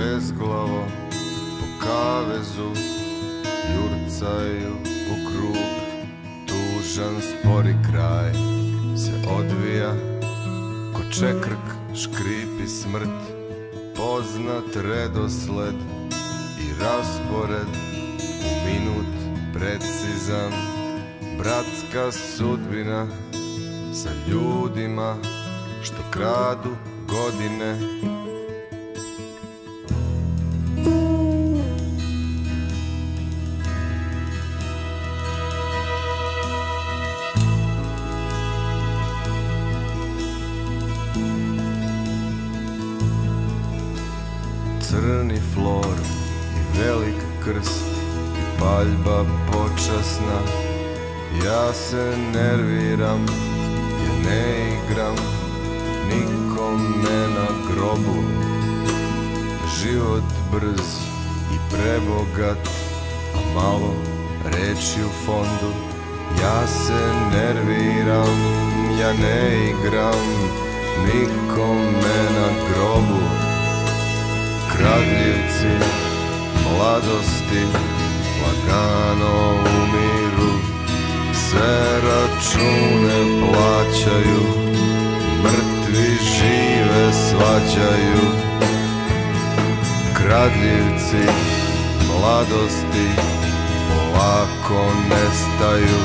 bezglavo po kavezu jurcaju u krug. Tužan spori kraj se odvija, ko čekrk škripi smrt. Poznat redosled i raspored, u minut precizan. Bratska sudbina sa ljudima što kradu godine. Crni flor i velik krst i paljba počasna. Ja se nerviram jer ne igram nikome na grobu. Život brz i prebogat, a malo reči u fondu. Ja se nerviram, ja ne igram nikome na grobu. Kradljivci mladosti lagano umiru, sve račune plaćaju, mrtvi žive svađaju. Kradljivci mladosti polako nestaju,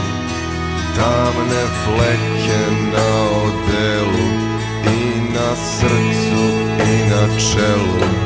tamne fleke na odelu i na srcu i na čelu.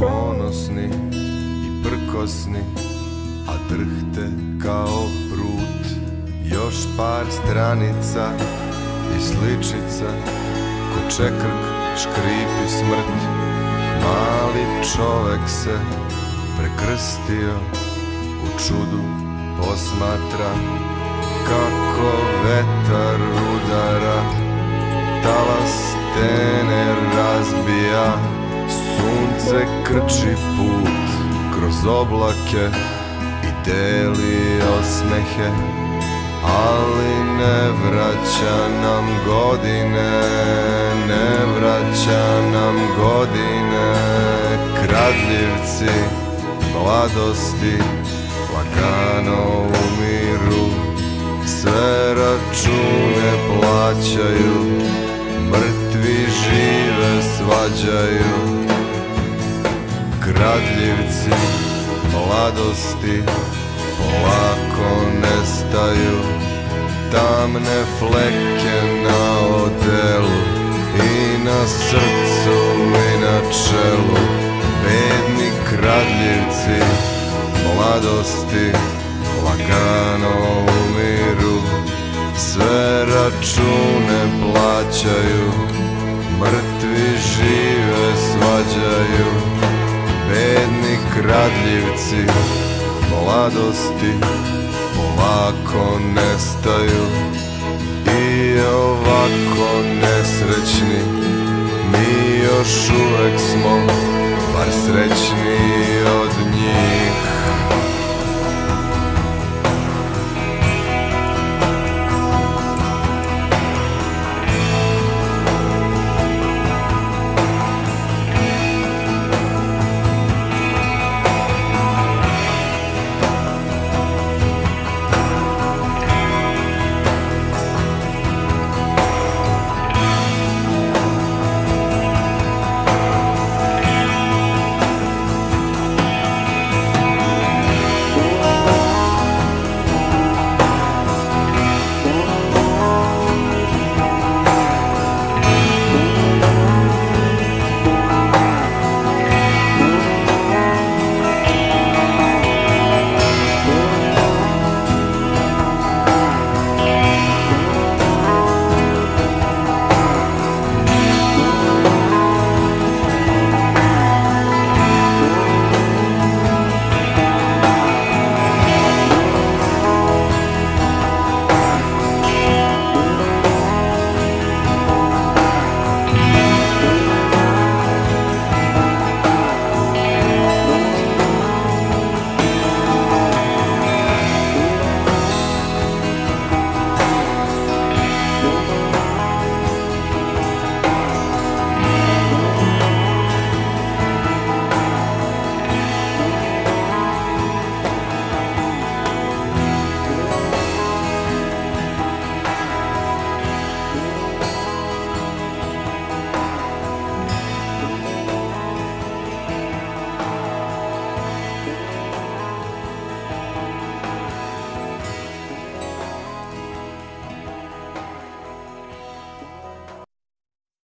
Ponosni i prkosni, a drhte kao brut. Još par stranica i sličica, ko čekrk škripi smrt. Mali čovek se prekrstio, u čudu posmatra kako vetar udara, talas stene razbija. Sunce krči put kroz oblake i deli osmehe, ali ne vraća nam godine, ne vraća nam godine. Kradljivci mladosti lagano umiru, sve račune plaćaju, mrtvi žive svađaju. Kradljivci mladosti polako nestaju, tamne fleke na odelu i na srcu i na čelu. Bedni kradljivci mladosti lagano umiru, sve račune plaćaju, mrtvi žive svađaju. Bedni kradljivci mladosti polako nestaju, i ovako nesrećni mi još uvek smo, bar srećni od njih.